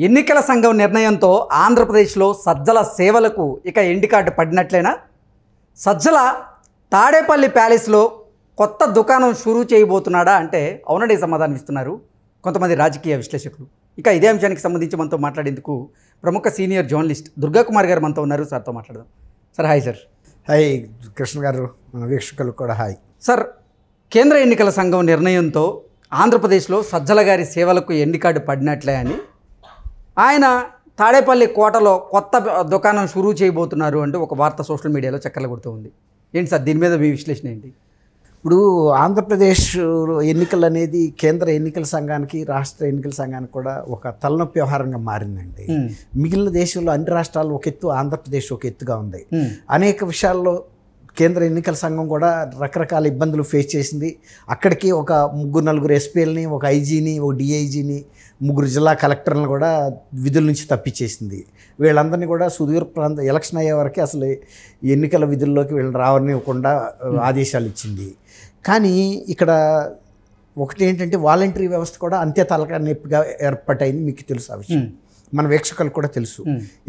ఎన్నికల సంఘం నిర్ణయంతో ఆంధ్రప్రదేశ్లో సజ్జల సేవలకు ఇక ఎండ్ కార్డు పడినట్లేనా? సజ్జల తాడేపల్లి ప్యాలెస్లో కొత్త దుకాణం షురూ చేయబోతున్నాడా అంటే అవుననే సమాధానం ఇస్తున్నారు కొంతమంది రాజకీయ విశ్లేషకులు. ఇక ఇదే అంశానికి సంబంధించి మనతో మాట్లాడేందుకు ప్రముఖ సీనియర్ జర్నలిస్ట్ దుర్గాకుమార్ గారు మనతో ఉన్నారు. సార్తో మాట్లాడదాం. Sir hi. Sir hi Krishna గారు, మన వీక్షకులకు కూడా హాయ్. సార్, కేంద్ర ఎన్నికల సంఘం నిర్ణయంతో ఆంధ్రప్రదేశ్లో సజ్జల గారి సేవలకు ఎండ్ కార్డు పడినట్లే అని ఆయన తాడేపల్లి కోటలో కొత్త దుకాణం షురూ చేయబోతున్నారు అంటూ ఒక వార్త సోషల్ మీడియాలో చక్కర్లు కొడుతూ ఉంది. ఏంటి సార్ దీని మీద మీ విశ్లేషణ ఏంటి? ఇప్పుడు ఆంధ్రప్రదేశ్ ఎన్నికలు అనేది కేంద్ర ఎన్నికల సంఘానికి, రాష్ట్ర ఎన్నికల సంఘానికి కూడా ఒక తలనొప్పి వ్యవహారంగా మారిందండి. మిగిలిన దేశంలో అన్ని రాష్ట్రాలు ఒక ఎత్తు, ఆంధ్రప్రదేశ్ ఒక ఎత్తుగా ఉంది. అనేక విషయాల్లో కేంద్ర ఎన్నికల సంఘం కూడా రకరకాల ఇబ్బందులు ఫేస్ చేసింది. అక్కడికి ఒక 3-4 ఎస్పీలని, ఒక ఐజీని, ఒక డిఐజీని, 3 జిల్లా కలెక్టర్లను కూడా విధుల నుంచి తప్పించేసింది. వీళ్ళందరినీ కూడా సుదూర ప్రాంత ఎలక్షన్ అయ్యే వరకు అసలు ఎన్నికల విధుల్లోకి వీళ్ళని రావనివ్వకుండా ఆదేశాలు ఇచ్చింది. కానీ ఇక్కడ ఒకటి ఏంటంటే వాలంటరీ వ్యవస్థ కూడా అంతే తలకాయ నొప్పిగా ఏర్పాటైంది. మీకు తెలుసు ఆ విషయం, మన వీక్షకులకు కూడా తెలుసు.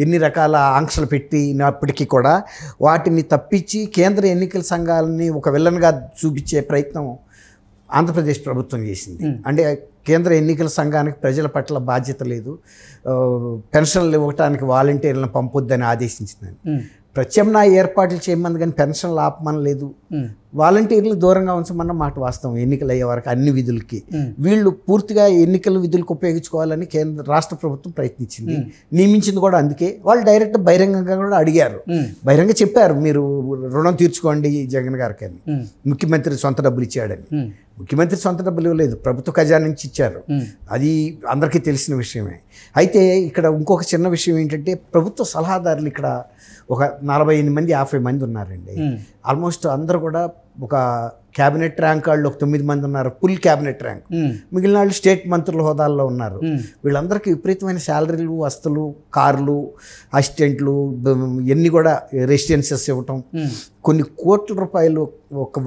ఎన్ని రకాల ఆంక్షలు పెట్టినప్పటికీ కూడా వాటిని తప్పించి కేంద్ర ఎన్నికల సంఘాలని ఒక విలన్గా చూపించే ప్రయత్నం ఆంధ్రప్రదేశ్ ప్రభుత్వం చేసింది. అంటే కేంద్ర ఎన్నికల సంఘానికి ప్రజల పట్ల బాధ్యత లేదు, పెన్షన్లు ఇవ్వటానికి వాలంటీర్లను పంపొద్దని ఆదేశించిందని. ప్రత్యామ్నాయ ఏర్పాట్లు చేయమని కానీ పెన్షన్లు ఆపమని లేదు. వాలంటీర్లు దూరంగా ఉంచమన్న మాట వాస్తవం. ఎన్నికలు అయ్యే వరకు అన్ని విధులకి వీళ్ళు పూర్తిగా ఎన్నికల విధులకు ఉపయోగించుకోవాలని రాష్ట్ర ప్రభుత్వం ప్రయత్నించింది, నియమించింది కూడా. అందుకే వాళ్ళు డైరెక్ట్ బహిరంగంగా కూడా అడిగారు, బహిరంగ చెప్పారు మీరు రుణం తీర్చుకోండి జగన్ గారికి అని. ముఖ్యమంత్రి సొంత డబ్బులు ఇచ్చాడని. ముఖ్యమంత్రి సొంత డబ్బులు ఇవ్వలేదు, ప్రభుత్వ ఖజానా నుంచి ఇచ్చారు. అది అందరికీ తెలిసిన విషయమే. అయితే ఇక్కడ ఇంకొక చిన్న విషయం ఏంటంటే ప్రభుత్వ సలహాదారులు ఇక్కడ ఒక 48 మంది 50 మంది ఉన్నారండి. ఆల్మోస్ట్ అందరూ కూడా ఒక క్యాబినెట్ ర్యాంక్ వాళ్ళు ఒక 9 మంది ఉన్నారు, ఫుల్ క్యాబినెట్ ర్యాంక్. మిగిలిన వాళ్ళు స్టేట్ మంత్రుల హోదాల్లో ఉన్నారు. వీళ్ళందరికీ విపరీతమైన శాలరీలు, వస్తువులు, కార్లు, అసిస్టెంట్లు, ఇవన్నీ కూడా రెసిడెన్సెస్ ఇవ్వటం. కొన్ని కోట్ల రూపాయలు ఒక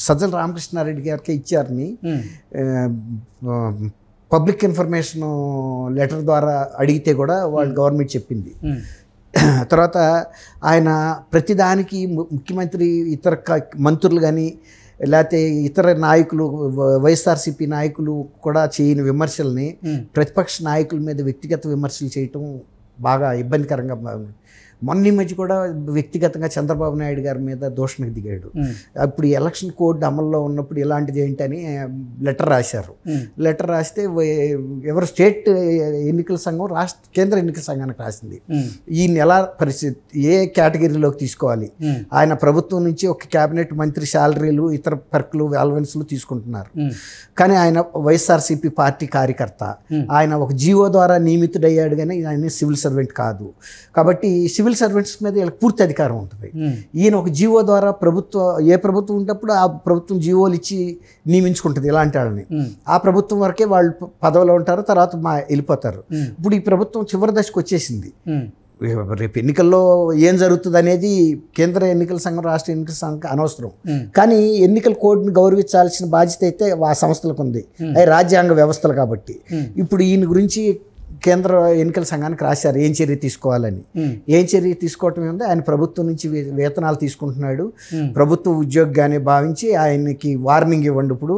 సజ్జల రామకృష్ణారెడ్డి గారికి ఇచ్చారని పబ్లిక్ ఇన్ఫర్మేషన్ లెటర్ ద్వారా అడిగితే కూడా వాళ్ళు గవర్నమెంట్ చెప్పింది. తర్వాత ఆయన ప్రతిదానికి ముఖ్యమంత్రి, ఇతర మంత్రులు కానీ లేకపోతే ఇతర నాయకులు, వైఎస్ఆర్సీపీ నాయకులు కూడా చేయని విమర్శల్ని ప్రతిపక్ష నాయకుల మీద వ్యక్తిగత విమర్శలు చేయటం బాగా ఇబ్బందికరంగా. మొన్న ఈ మధ్య కూడా వ్యక్తిగతంగా చంద్రబాబు నాయుడు గారి మీద దూషణకు దిగాడు. అప్పుడు ఎలక్షన్ కోడ్ అమల్లో ఉన్నప్పుడు ఇలాంటిది ఏంటని లెటర్ రాశారు. లెటర్ రాస్తే ఎవరు స్టేట్ ఎన్నికల సంఘం కేంద్ర ఎన్నికల సంఘానికి రాసింది. ఈయన ఎలా పరిస్థితి, ఏ కేటగిరీలోకి తీసుకోవాలి, ఆయన ప్రభుత్వం నుంచి ఒక క్యాబినెట్ మంత్రి శాలరీలు, ఇతర పర్కులు, అలవెన్స్లు తీసుకుంటున్నారు. కానీ ఆయన వైఎస్ఆర్సీపీ పార్టీ కార్యకర్త. ఆయన ఒక జీవో ద్వారా నియమితుడయ్యాడు, కానీ ఆయన సివిల్ సర్వెంట్ కాదు. కాబట్టి సివిల్ సర్వెంట్స్ మీద వీళ్ళకి పూర్తి అధికారం ఉంటుంది. ఈయన ఒక జీవో ద్వారా ఏ ప్రభుత్వం ఉంటప్పుడు ఆ ప్రభుత్వం జీవోలు ఇచ్చి నియమించుకుంటుంది ఇలాంటి వాళ్ళని. ఆ ప్రభుత్వం వరకే వాళ్ళు పదవిలో ఉంటారు, తర్వాత వెళ్ళిపోతారు. ఇప్పుడు ఈ ప్రభుత్వం చివరి దశకు వచ్చేసింది. రేపు ఎన్నికల్లో ఏం జరుగుతుంది అనేది కేంద్ర ఎన్నికల సంఘం, రాష్ట్ర ఎన్నికల సంఘం అనవసరం. కానీ ఎన్నికల కోడ్ని గౌరవించాల్సిన బాధ్యత అయితే ఆ సంస్థలకు ఉంది, అవి రాజ్యాంగ వ్యవస్థలు కాబట్టి. ఇప్పుడు ఈయన గురించి కేంద్ర ఎన్నికల సంఘానికి రాశారు ఏం చర్య తీసుకోవాలని. ఏం చర్య తీసుకోవటం ఉంది, ఆయన ప్రభుత్వం నుంచి వేతనాలు తీసుకుంటున్నాడు, ప్రభుత్వ ఉద్యోగిగానే భావించి ఆయనకి వార్నింగ్ ఇవ్వండి. ఇప్పుడు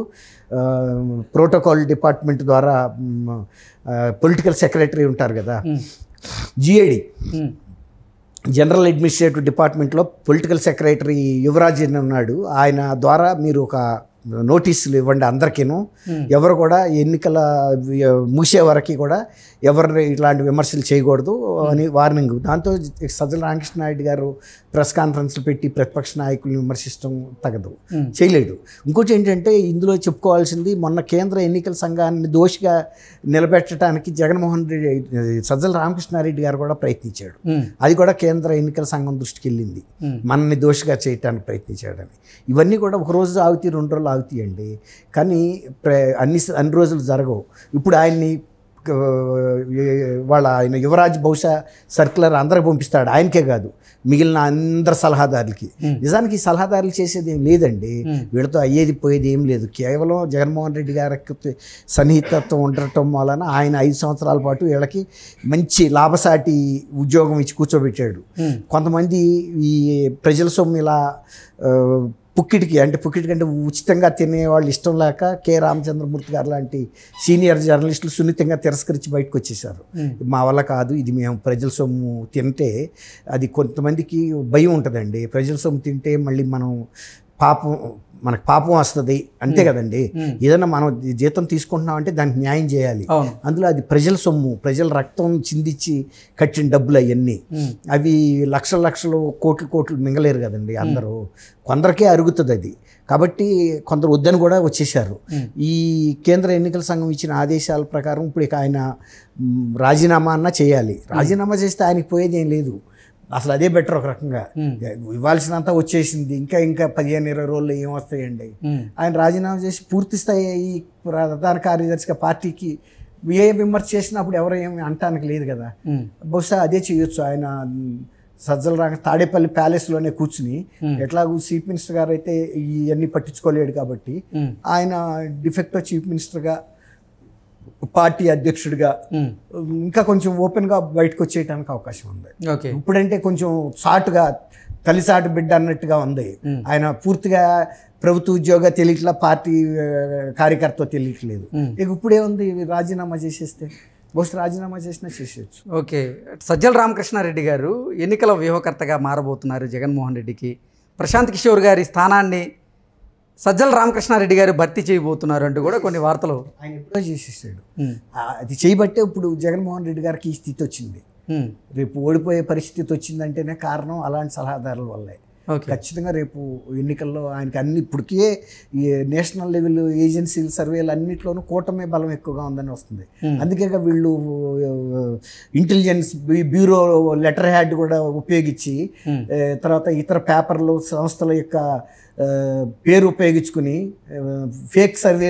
ప్రోటోకాల్ డిపార్ట్మెంట్ ద్వారా పొలిటికల్ సెక్రటరీ ఉంటారు కదా, జిఏడి, జనరల్ అడ్మినిస్ట్రేటివ్ డిపార్ట్మెంట్లో పొలిటికల్ సెక్రటరీ యువరాజ్ అని ఉన్నాడు. ఆయన ద్వారా మీరు ఒక నోటీసులు ఇవ్వండి అందరికీను, ఎవరు కూడా ఎన్నికల ముగిసే వరకు కూడా ఎవరు ఇట్లాంటి విమర్శలు చేయకూడదు అని వార్నింగ్. దాంతో సజ్జల రామకృష్ణారెడ్డి గారు ప్రెస్ కాన్ఫరెన్స్లు పెట్టి ప్రతిపక్ష నాయకులను విమర్శించడం తగదు, చేయలేడు. ఇంకోటి ఏంటంటే ఇందులో చెప్పుకోవాల్సింది, మొన్న కేంద్ర ఎన్నికల సంఘాన్ని దోషిగా నిలబెట్టడానికి జగన్మోహన్ రెడ్డి, సజ్జల రామకృష్ణారెడ్డి గారు కూడా ప్రయత్నించాడు. అది కూడా కేంద్ర ఎన్నికల సంఘం దృష్టికి వెళ్ళింది, మనల్ని దోషిగా చేయడానికి ప్రయత్నించాడని. ఇవన్నీ కూడా ఒక రోజు ఆగుతాయి, 2 రోజులు ఆగుతాయండి. కానీ అన్ని రోజులు జరగవు. ఇప్పుడు ఆయన్ని వాళ్ళ ఆయన యువరాజ్ బహుశా సర్క్యులర్ అందరికి పంపిస్తాడు, ఆయనకే కాదు మిగిలిన అందరి సలహాదారులకి. నిజానికి ఈ సలహాదారులు చేసేది ఏం లేదండి, వీళ్ళతో అయ్యేది పోయేది ఏం లేదు. కేవలం జగన్మోహన్ రెడ్డి గారికి సన్నిహితత్వం ఉండటం వలన ఆయన 5 సంవత్సరాల పాటు వీళ్ళకి మంచి లాభసాటి ఉద్యోగం ఇచ్చి కూర్చోబెట్టాడు. కొంతమంది ఈ ప్రజల సొమ్ము ఇలా పుక్కిటికి కంటే ఉచితంగా తినేవాళ్ళు ఇష్టం లేక కె రామచంద్రమూర్తి గారు లాంటి సీనియర్ జర్నలిస్టులు సున్నితంగా తిరస్కరించి బయటకు వచ్చేసారు. మా వల్ల కాదు, ఇది మేము ప్రజల సొమ్ము తింటే అది కొంతమందికి భయం ఉంటుందండి. ప్రజల సొమ్ము తింటే మళ్ళీ మనకు పాపం వస్తుంది అంతే కదండి. ఏదైనా మనం జీతం తీసుకుంటున్నామంటే దానికి న్యాయం చేయాలి. అందులో అది ప్రజల సొమ్ము, ప్రజల రక్తం చిందించి కట్టిన డబ్బులు అవన్నీ, అవి లక్షలు కోట్లు మింగలేరు కదండి అందరూ, కొందరికే అరుగుతుంది అది. కాబట్టి కొందరు వద్దని కూడా వచ్చేసారు. ఈ కేంద్ర ఎన్నికల సంఘం ఇచ్చిన ఆదేశాల ప్రకారం ఇప్పుడు ఇక ఆయన రాజీనామా అన్నా చేయాలి. రాజీనామా చేస్తే ఆయనకి పోయేది ఏం లేదు, అసలు అదే బెటర్. ఒక రకంగా ఇవ్వాల్సినంత వచ్చేసింది, ఇంకా 15-20 రోజుల్లో ఏం వస్తాయండి. ఆయన రాజీనామా చేసి పూర్తి స్థాయి ప్రధాన కార్యదర్శిగా పార్టీకి ఏ విమర్శ చేసినప్పుడు ఎవరు ఏమి అంటానికి లేదు కదా. బహుశా అదే చేయొచ్చు. ఆయన సజ్జల రామ తాడేపల్లి ప్యాలెస్లోనే కూర్చుని, ఎట్లాగూ చీఫ్ మినిస్టర్ గారు అయితే ఇవన్నీ పట్టించుకోలేడు కాబట్టి ఆయన డిఫెక్టో చీఫ్ మినిస్టర్గా, పార్టీ అధ్యక్షుడిగా ఇంకా కొంచెం ఓపెన్గా బయటకు వచ్చేయడానికి అవకాశం ఉంది. ఇప్పుడంటే కొంచెం సాటుగా తల్లిసాటు బిడ్డ అన్నట్టుగా ఉంది. ఆయన పూర్తిగా ప్రభుత్వ ఉద్యోగ తెలియట్లా, పార్టీ కార్యకర్త తెలియట్లేదు. ఇక ఇప్పుడే ఉంది, రాజీనామా చేసేస్తే బహుశా రాజీనామా చేసినా చేసేయచ్చు. ఓకే, సజ్జల రామకృష్ణారెడ్డి గారు ఎన్నికల వ్యూహకర్తగా మారబోతున్నారు. జగన్మోహన్ రెడ్డికి ప్రశాంత్ కిషోర్ గారి స్థానాన్ని సజ్జల రామకృష్ణారెడ్డి గారు భర్తీ చేయబోతున్నారు అంటూ కూడా కొన్ని వార్తలు. ఆయన ఎప్పుడో చేసేసాడు. అది చేయబట్టే ఇప్పుడు జగన్మోహన్ రెడ్డి గారికి ఈ స్థితి వచ్చింది. రేపు ఓడిపోయే పరిస్థితి వచ్చిందంటేనే కారణం అలాంటి సలహాదారుల వల్లే. ఖచ్చితంగా రేపు ఎన్నికల్లో ఆయనకి అన్ని ఇప్పటికే ఈ నేషనల్ లెవెల్ ఏజెన్సీల సర్వేలు అన్నింటిలోనూ కూటమి బలం ఎక్కువగా ఉందని వస్తుంది. అందుకే వీళ్ళు ఇంటెలిజెన్స్ బ్యూరో లెటర్ హ్యాడ్ కూడా ఉపయోగించి, తర్వాత ఇతర పేపర్లు సంస్థల యొక్క పేరు ఉపయోగించుకుని ఫేక్ సర్వే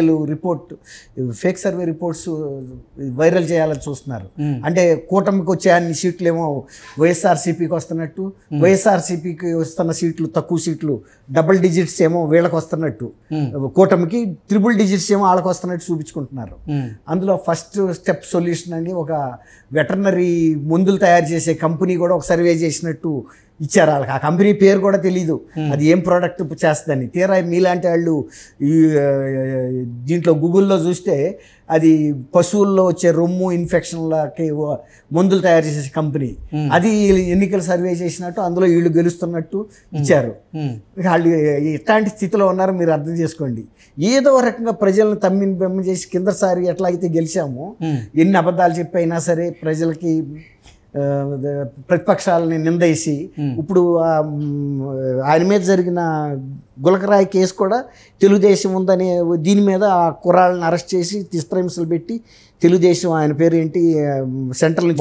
రిపోర్ట్స్ వైరల్ చేయాలని చూస్తున్నారు. అంటే కూటమికి వచ్చే అన్ని సీట్లు ఏమో వైఎస్ఆర్సీపీకి వస్తున్నట్టు, వైఎస్ఆర్సీపీకి వస్తున్న సీట్లు తక్కువ సీట్లు డబుల్ డిజిట్స్ ఏమో వీళ్ళకి వస్తున్నట్టు, కూటమికి ట్రిపుల్ డిజిట్స్ ఏమో వాళ్ళకి వస్తున్నట్టు చూపించుకుంటున్నారు. అందులో ఫస్ట్ స్టెప్ సొల్యూషన్ అని ఒక వెటర్నరీ మందులు తయారు చేసే కంపెనీ కూడా ఒక సర్వే చేసినట్టు ఇచ్చారు వాళ్ళకి. ఆ కంపెనీ పేరు కూడా తెలీదు అది ఏం ప్రోడక్ట్ చేస్తుందని. తీరా మీలాంటి వాళ్ళు ఈ దీంట్లో గూగుల్లో చూస్తే అది పశువుల్లో వచ్చే రొమ్ము ఇన్ఫెక్షన్లకి మందులు తయారు చేసే కంపెనీ, అది ఎన్నికల సర్వే చేసినట్టు అందులో వీళ్ళు గెలుస్తున్నట్టు ఇచ్చారు. వాళ్ళు ఎట్లాంటి స్థితిలో ఉన్నారో మీరు అర్థం చేసుకోండి. ఏదో రకంగా ప్రజలను బెమ్మ చేసి కిందసారి ఎట్లాగైతే గెలిచామో, ఎన్ని అబద్ధాలు చెప్పైనా సరే ప్రజలకి ప్రతిపక్షాలని నిందేసి, ఇప్పుడు ఆయన మీద జరిగిన గులకరాయి కేసు కూడా తెలుగుదేశం ఉందనే దీని మీద ఆ కుర్రాళ్ళని అరెస్ట్ చేసి తిస్త్రహింసలు పెట్టి తెలుగుదేశం ఆయన పేరు ఏంటి సెంట్రల్ నుంచి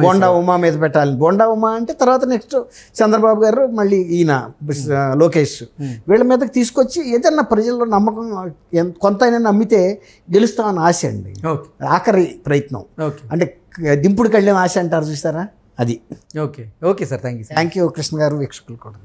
బోండా ఉమా మీద పెట్టాలి. బోండా ఉమా అంటే తర్వాత నెక్స్ట్ చంద్రబాబు గారు, మళ్ళీ ఈయన లోకేష్, వీళ్ళ మీదకి తీసుకొచ్చి ఏదన్నా ప్రజల్లో నమ్మకం కొంతైనా నమ్మితే గెలుస్తామని ఆశ అండి. ఆఖరి ప్రయత్నం అంటే దింపుడు కళ్ళేం ఆశ అంటారు చూస్తారా, అది. Okay sir, thank you Krishna గారు, వీక్షకులు కూడా.